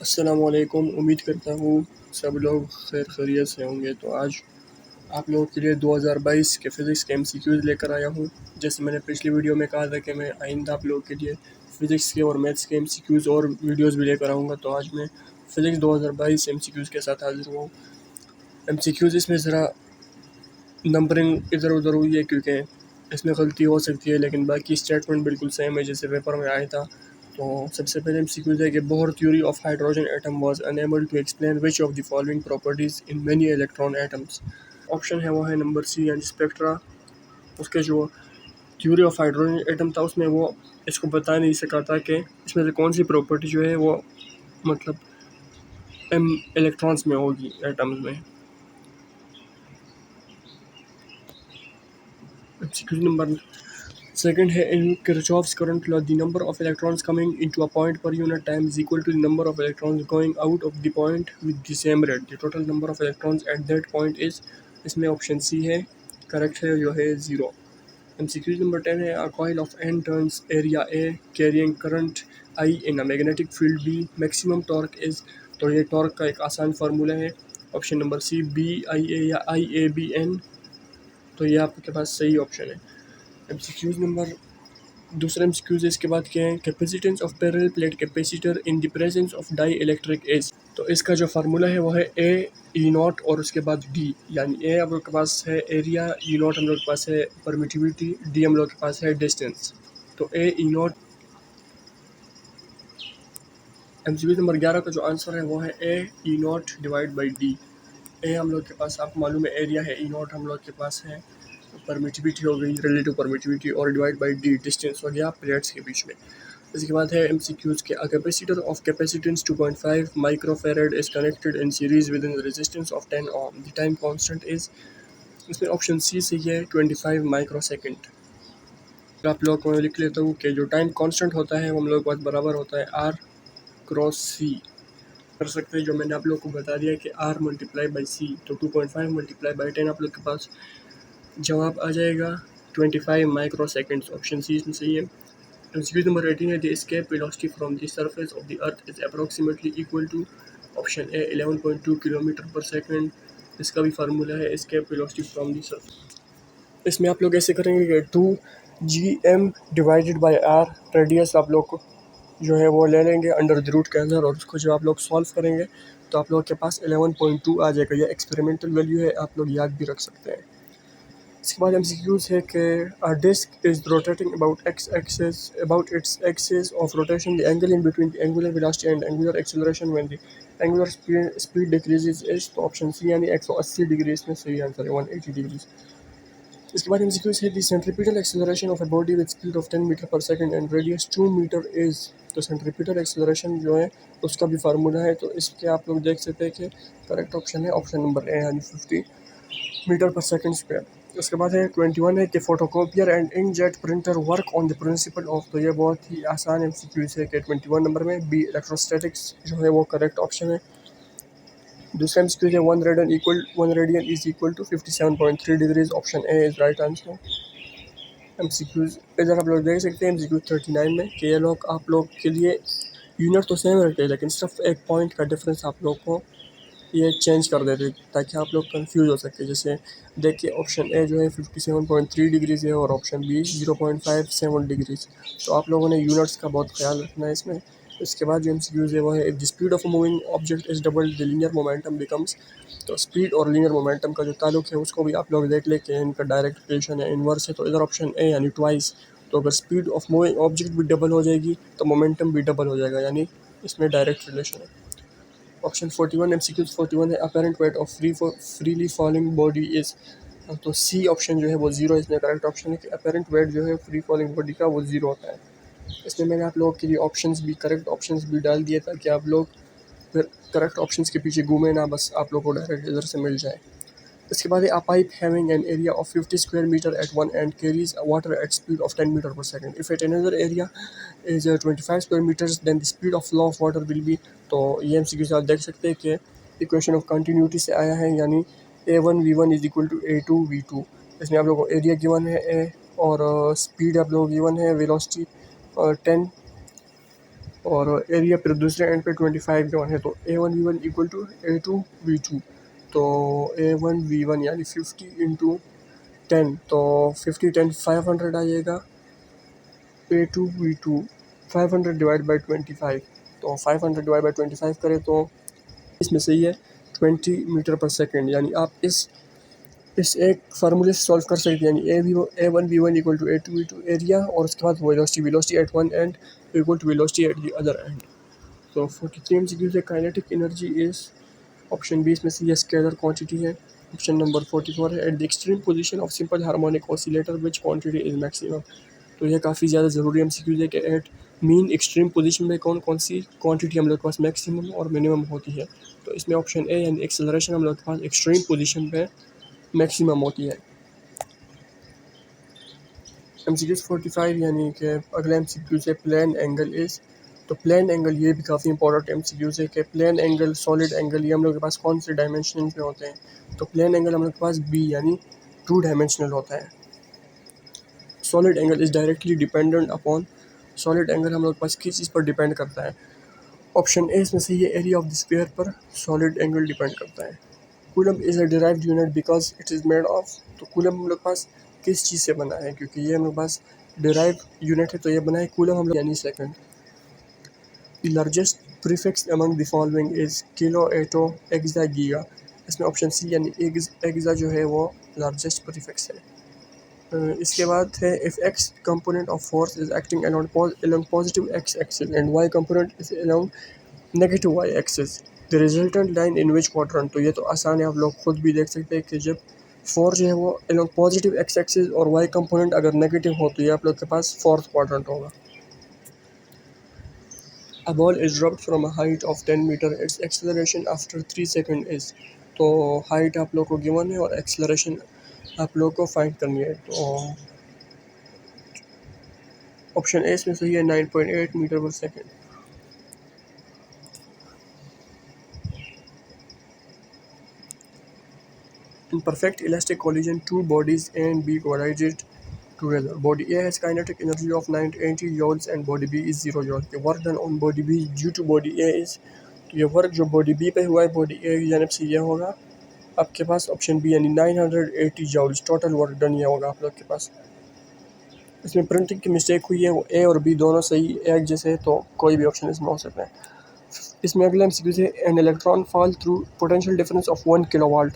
अस्सलामुअलैकुम। उम्मीद करता हूँ सब लोग खैर खैरियत से होंगे। तो आज आप लोगों के लिए 2022 के फ़िज़िक्स के एमसीक्यूज़ लेकर आया हूँ। जैसे मैंने पिछली वीडियो में कहा था कि मैं आइंदा आप लोगों के लिए फ़िज़िक्स के और मैथ्स के एमसीक्यूज़ और वीडियोज़ भी लेकर आऊँगा। तो आज मैं फ़िज़िक्स 2022 एमसीक्यूज़ के साथ हाज़िर हुआ हूँ। एमसीक्यूज़ इसमें ज़रा नंबरिंग इधर उधर हुई है क्योंकि इसमें गलती हो सकती है, लेकिन बाकी स्टेटमेंट बिल्कुल सेम है जैसे पेपर में आया था। तो सबसे पहले एमसीक्यूज़ है कि Bohr theory of hydrogen atom was unable to explain which of the following properties in many electron atoms. Option है वो है नंबर सी यानी स्पेक्ट्रा। उसके जो थ्योरी ऑफ हाइड्रोजन एटम था उसमें वो इसको बता नहीं सका था कि इसमें से कौन सी प्रॉपर्टी जो है वो मतलब एम इलेक्ट्रॉन्स में होगी एटम्स में। एमसीक्यू नंबर सेकंड है in Kirchhoff's current law the number of electrons coming into a point per unit time is equal to the number of electrons going out of the point with the same rate. The total number of electrons at that point is. इसमें option C है correct है जो है 0। MCQ number 10 है a coil of N turns area A carrying current I in a magnetic field B maximum torque is. तो ये torque का एक आसान फार्मूला है। Option number C B I A या आई ए बी एन। तो ये आपके पास सही ऑप्शन है। एमसीक्यूज नंबर दूसरे एमसीक्यूज इसके बाद क्या है capacitance of parallel plate capacitor in the presence of dielectric is. तो इसका जो फार्मूला है वो है ए ई नॉट और उसके बाद डी, यानी ए हम लोग के पास है एरिया, ई नॉट हम लोग के पास है परमिटिविटी, डी हम लोग के पास है डिस्टेंस। तो ए ई नॉट। एमसीक्यू नंबर 11 का जो आंसर है वो है ए ई नॉट डिवाइड बाई डी। ए हम लोग के पास आपको मालूम है एरिया है, ई नॉट हम लोग के पास है परमिटिविटी हो गई रिलेटिव परमिटिविटी, और डिवाइड बाई डी डिस्टेंस हो गया प्लेट्स के बीच में। इसके बाद है एमसीक्यूज के a capacitor of capacitance 2.5 microfarad is connected in series with in resistance of 10 ohm. The time constant is. इसमें ऑप्शन सी सही है 25 माइक्रोसेकंड। आप लोग को लिख लेता हूँ कि जो टाइम कांस्टेंट होता है वो हम लोग के पास बराबर होता है आर क्रॉस सी। कर सकते हैं जो मैंने आप लोग को बता दिया कि आर मल्टीप्लाई बाई सी, तो 2.5 मल्टीप्लाई बाई 10 आप लोग के पास जवाब आ जाएगा 25 माइक्रो सेकेंड्स। ऑप्शन सी इसमें सही है। एमसीक्यू नंबर 18 है the escape velocity from the surface of the earth is approximately equal to. Option A 11.2 kilometre पर सेकेंड। इसका भी फार्मूला है escape velocity from the surface. इसमें आप लोग ऐसे करेंगे कि 2 GM divided by R radius आप लोग को जो है वो ले लेंगे अंडर द रूट के अंदर, और उसको जब आप लोग सॉल्व करेंगे तो आप लोग के पास 11.2 आ जाएगा। ये एक्सपेरिमेंटल वैल्यू है, आप लोग याद भी रख सकते हैं। इसके बाद एमसीक्यूज है कि a disc is rotating about its axis of rotation the angle in between the angular velocity and angular acceleration when the angular speed decreases is. तो ऑप्शन सी यानी 180 डिग्री इसमें सही आंसर है, 180 डिग्री। इसके बाद MCQs है the centripetal acceleration of a body with speed of 10 metre per second and radius 2 metre is. तो centripetal acceleration जो है उसका भी फार्मूला है, तो इसके आप लोग देख सकते हैं कि करेक्ट ऑप्शन है ऑप्शन नंबर ए यानी 50 मीटर पर सेकंड स्क्वायर। उसके बाद है 21 है कि photocopier and inkjet printer work on the principle of. तो ये बहुत ही आसान एमसीक्यूज है कि 21 नंबर में बी इलेक्ट्रोस्टैटिक्स जो है वो करेक्ट ऑप्शन है। दूसरा एमसीक्यू है 1 radian is equal to 57.3 degrees. Option A is right answer. MCQs इधर आप लोग देख सकते हैं एमसीक्यू 39 में कि ये लोग आप लोग के लिए यूनिट तो सेम रखते हैं लेकिन सिर्फ एक पॉइंट का डिफरेंस आप लोग को ये चेंज कर देते ताकि आप लोग कंफ्यूज हो सके। जैसे देखिए ऑप्शन ए जो है 57.3 डिग्रीज है और ऑप्शन बी 0.57 डिग्रीज। तो आप लोगों ने यूनिट्स का बहुत ख्याल रखना है इसमें। इसके बाद जो एमसीक्यूज है वो है if the speed of moving object is double the linear momentum becomes. तो स्पीड और लीनियर मोमेंटम का जो ताल्लुक है उसको भी आप लोग देख ले कि इनका डायरेक्ट रिलेशन है, इन्वर्स है। तो इधर ऑप्शन ए यानी ट्वाइस। तो अगर स्पीड ऑफ मूविंग ऑब्जेक्ट भी डबल हो जाएगी तो मोमेंटम भी डबल हो जाएगा, यानी इसमें डायरेक्ट रिलेशन है। ऑप्शन 41 एमसीक्यूज 41 है apparent weight of freely falling body is. तो सी ऑप्शन जो है वो 0 इसमें करेक्ट ऑप्शन है कि अपेरेंट वेट जो है फ्री फॉलिंग बॉडी का वो 0 होता है। इसमें मैंने आप लोगों के लिए ऑप्शंस भी करेक्ट ऑप्शंस भी डाल दिए ताकि आप लोग फिर करेक्ट ऑप्शंस के पीछे घूमे ना, बस आप लोग को डायरेक्ट इधर से मिल जाए। इसके बाद है a pipe having an area of 50 square metre at one end carries water at speed of 10 metre per second. If at another area is 25 square metres then the speed of flow of water will be. तो ये MCQ से आप देख सकते हैं कि equation of continuity से आया है, यानी A1 V1 is equal to A2 V2। इसमें आप लोगों को एरिया गिवन है ए और स्पीड आप लोगों को गिवन है वेलोसिटी 10 और एरिया फिर दूसरे एंड पे 25 गिवन है, तो A1 V1 equal to A2 V2। तो A1 V1 यानी 50 इंटू 10, तो 50 10 500 आ जाएगा। A2 V2 500 डिवाइड बाई 25, तो 500 डिवाइड बाई 25 करें तो इसमें सही है 20 मीटर पर सेकेंड। यानी आप इस एक फार्मूले से सॉल्व कर सकते हैं, यानी A1 V1 equal to A2 V2 area, और उसके बाद velocity at one end equal to velocity at the other end. तो 43 MCQ से kinetic energy is option B इसमें से ये स्केलर क्वांटिटी है। ऑप्शन नंबर 44 है at the extreme position of simple harmonic oscillator which quantity is maximum. तो ये काफ़ी ज़्यादा ज़रूरी MCQ है कि एट मीन एक्सट्रीम पोजीशन में कौन कौन सी क्वांटिटी हम लोग के पास मैक्सिमम और मिनिमम होती है। तो इसमें ऑप्शन ए यानी एक्सेलरेशन हम लोग के पास एक्सट्रीम पोजीशन पे मैक्सिमम होती है। MCQ 45 यानी कि अगला MCQ से प्लेन एंगल इज़। तो प्लेन एंगल ये भी काफ़ी इंपॉर्टेंट MCQ है कि प्लेन एंगल सॉलिड एंगल ये हम लोग के पास कौन से डायमेंशन पे होते हैं। तो प्लेन एंगल हम लोग के पास बी यानी 2 डायमेंशनल होता है। Solid angle is directly dependent upon. Solid angle हम लोग के पास किस चीज़ पर डिपेंड करता है। ऑप्शन ए इसमें से ये एरिया ऑफ द स्फीयर पर सॉलिड एंगल डिपेंड करता है। Coulomb is a derived unit because it is made of. तो कूलम हम लोग के पास किस चीज़ से बना है, क्योंकि ये हम लोग के पास डिराइव यूनिट है, तो ये बना है कूलम हम लोग यानी second. The largest prefix among the following is kilo, atto, exa, giga. इसमें ऑप्शन सी यानी एक्सा जो है वो लार्जेस्ट प्रीफिक्स है। इसके बाद है if X component of force is acting along positive X axis and Y component is along negative Y axis, the resultant line in which quadrant. तो ये तो आसान है, आप लोग खुद भी देख सकते हैं कि जब फोर्स जो है वो along पॉजिटिव एक्स एक्सिस और वाई कंपोनेंट अगर नेगेटिव हो तो ये आप लोग के पास फोर्थ क्वाड्रेंट होगा। A ball is dropped from a height of 10 metre, its acceleration after 3 second is. तो हाइट आप लोग को गिवन है और एक्सेलरेशन आप लोग को फाइंड करनी है। तो ऑप्शन ए इसमें सही है 9.8 मीटर पर second. In perfect elastic collision, two bodies A and B collided together. Body A has kinetic energy of 980 joules and body B is 0 joules. The work done on body B due to body A is। तो ये work जो body B पे हुआ है body ए की जानब से ये होगा आपके पास ऑप्शन बी यानी 980 जूल्स टोटल वर्क डन ये होगा आप लोग के पास। इसमें प्रिंटिंग की मिस्टेक हुई है, वो ए और बी दोनों सही एक जैसे है, तो कोई भी ऑप्शन इसमें हो सकता है। इसमें अगला MCQ है an electron fall through potential difference of 1 kilowatt,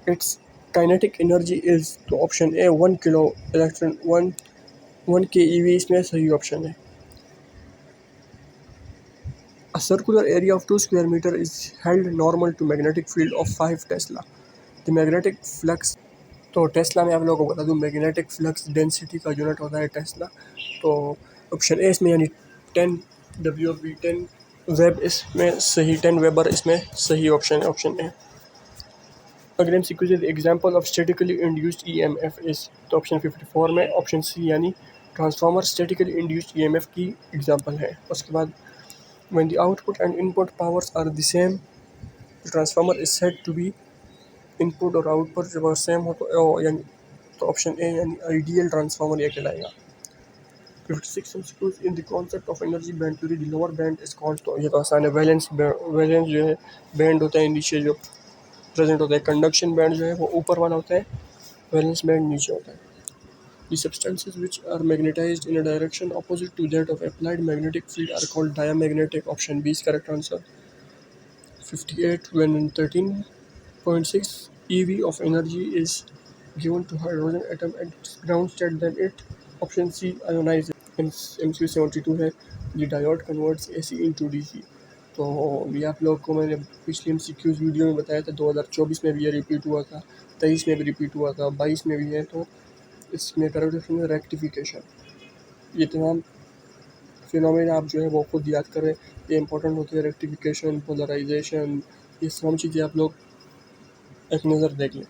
its kinetic energy is. तो option A 1 kilo electron 1 keV इसमें सही ऑप्शन है। A circular area of 2 square meter is held normal to magnetic field of 5 Tesla. The magnetic flux। तो Tesla में आप लोगों को बता दूं मैग्नेटिक फ्लक्स डेंसिटी का यूनिट होता है टेस्ला। तो ऑप्शन ए इसमें यानी 10 W 10 वेब इसमें सही, 10 वेबर इसमें सही ऑप्शन है, ऑप्शन ए। अगर MCQ है example of statically induced EMF is. तो ऑप्शन 54 में ऑप्शन सी यानी ट्रांसफार्मर स्टैटिकली इंड्यूस्ड EMF की एग्जांपल है। उसके बाद when the output and input powers are the same, the transformer is said to be। Input और output जब same हो तो यानी तो ऑप्शन ए यानी आइडियल ट्रांसफार्मर ये कहलाएगा। 56 MCQs in the concept of energy band theory the lower band is called. तो ये तो आसान है, वैलेंस जो है बैंड होता है नीचे जो प्रेजेंट होता है, कंडक्शन बैंड जो है वो ऊपर वाला होता है, वैलेंस बैंड नीचे होता है। The substances which are magnetized in a direction opposite to that of applied magnetic field are called diamagnetic. Option B is correct answer। 58 when 13.6 eV of energy is given to hydrogen atom at its ground state, then it option C ionizes। MCQ 72 है the diode converts AC into DC। तो ये आप लोग को मैंने पिछली MCQ video में बताया था, 2024 में भी ये रिपीट हुआ था, 23 में भी रिपीट हुआ था, 22 में भी है। तो इसमें करेक्ट ऑप्शन है रेक्टिफिकेशन। ये तमाम फिनोमेना आप जो है वो खुद याद करें, ये इंपॉर्टेंट होती है, रेक्टिफिकेशन, पोलराइजेशन, ये तमाम चीज़ें आप लोग एक नज़र देख लें।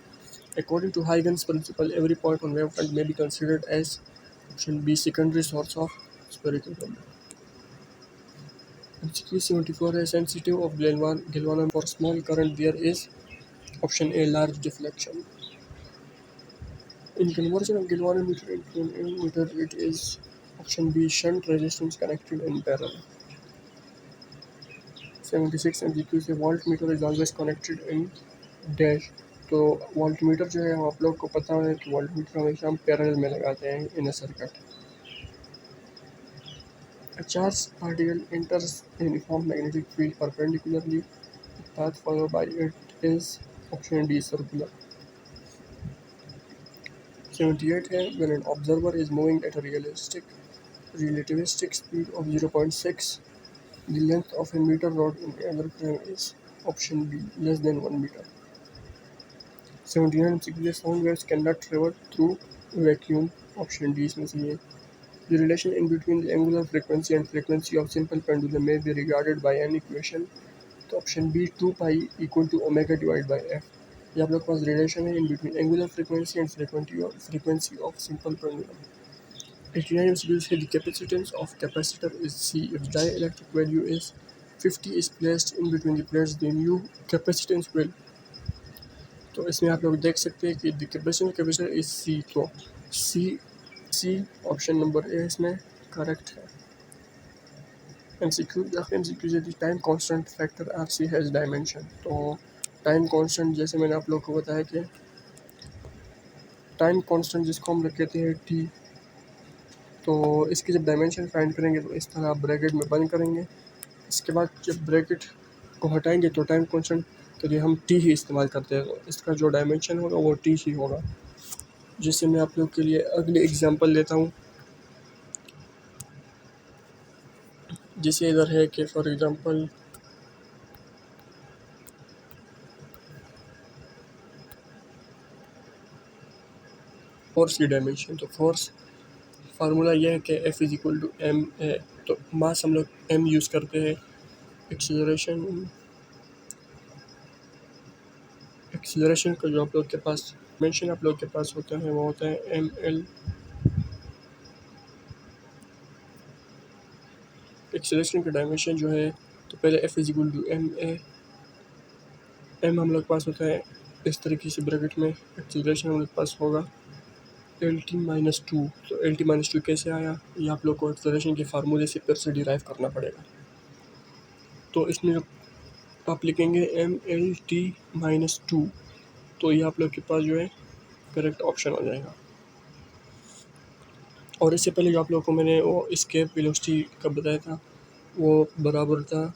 According to Huygens principle, every point on wavefront may be considered as option B secondary source of spherical problem। MCQ 74 है sensitive of galvanoscope for small current there is option A large deflection। In conversion of galvanometer into an ammeter it is option B shunt resistance connected in parallel। 76 MCQ से volt meter is always connected in dash. तो volt meter जो है आप लोग को पता है कि वोल्ट मीटर हमेशा हम पैरेलल में लगाते हैं in a circuit. A charged particle enters a uniform magnetic field perpendicularly. The path followed by it is option D circular। 78 है when an observer is moving at a relativistic speed of 0.6, the length of a meter rod in another frame is option B less than 1 meter। 79 MCQ sound waves cannot travel through vacuum, option D इसमें से है। The relation in between the angular frequency and frequency of simple pendulum may be regarded by an equation, तो option B 2 pi equal to omega divide by F. ये आप लोग के पास relation है in between angular frequency and frequency of simple pendulum। 89 MCQ say the capacitance of capacitor is C if dielectric value is 50 is placed in between the plates, the new capacitance will। तो इसमें आप लोग देख सकते हैं कि the capacitor is C, तो C option number A इसमें करेक्ट है। MCQ यदि time constant factor RC has dimension, तो टाइम कांस्टेंट जैसे मैंने आप लोग को बताया कि टाइम कांस्टेंट जिसको हम रख कहते हैं T, तो इसकी जब डायमेंशन फाइंड करेंगे तो इस तरह ब्रैकेट में बंद करेंगे। इसके बाद जब ब्रैकेट को हटाएंगे तो टाइम कांस्टेंट के लिए हम T ही इस्तेमाल करते हैं, तो इसका जो डायमेंशन होगा वो T ही होगा। जिससे मैं आप लोग के लिए अगले एग्जांपल लेता हूँ। जैसे इधर है कि फॉर एग्जांपल फोर्स की डायमेंशन, तो फोर्स फार्मूला यह है कि F is equal to M है, तो मास हम लोग m यूज़ करते हैं। एक्सीलरेशन का जो आप लोग के पास मेंशन आप लोग के पास होता है वो होता है ml। एक्सीलरेशन का डायमेंशन जो है तो पहले F is equal to M A, m हम लोग के पास होता है इस तरीके से ब्रैकेट में, एक्सीलरेशन हम लोग के पास होगा LT-2। तो LT-2 कैसे आया, ये आप लोग को एक्सीलरेशन के फार्मूले से फिर से डिराइव करना पड़ेगा। तो इसमें आप लिखेंगे MLT-2, तो ये आप लोग के पास जो है करेक्ट ऑप्शन आ जाएगा। और इससे पहले जो आप लोगों को मैंने वो एस्केप वेलोसिटी का बताया था वो बराबर था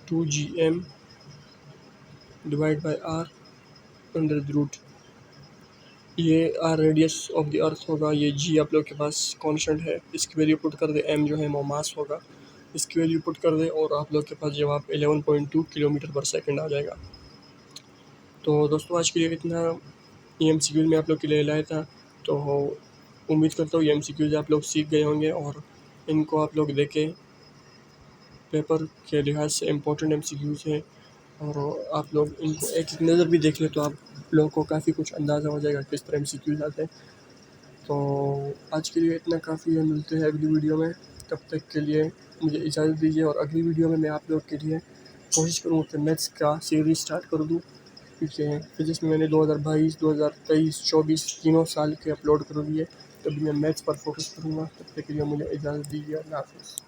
2gm divide by r under the root. ये r radius of the earth होगा, ये g आप लोग के पास कांस्टेंट है, इसकी वैल्यू पुट कर दे, m जो है वो मास होगा, इसकी वैल्यू पुट कर दे और आप लोग के पास जवाब 11.2 किलोमीटर पर सेकंड आ जाएगा। तो दोस्तों आज के लिए इतना ये MCQ में आप लोग के लिए लाया था। तो उम्मीद करता हूँ ये MCQ आप लोग सीख गए होंगे और इनको आप लोग देखें, पेपर के लिहाज से इम्पोर्टेंट MCQs हैं और आप लोग इनको एक नज़र भी देख ले तो आप लोगों को काफ़ी कुछ अंदाज़ा हो जाएगा किस तरह MCQs आते हैं। तो आज के लिए इतना काफ़ी है, मिलते हैं अगली वीडियो में, तब तक के लिए मुझे इजाज़त दीजिए। और अगली वीडियो में मैं आप लोग के लिए कोशिश करूँगा कि मैथ्स का सीरीज़ स्टार्ट कर दूँ, क्योंकि फिजिक्स में मैंने 2022, 2023, 24 तीनों साल के अपलोड कर दिए, तभी मैं मैथ्स पर फोकस करूँगा। तब तक के लिए मुझे इजाज़त दीजिए। अल्लाह हाफ़िज़।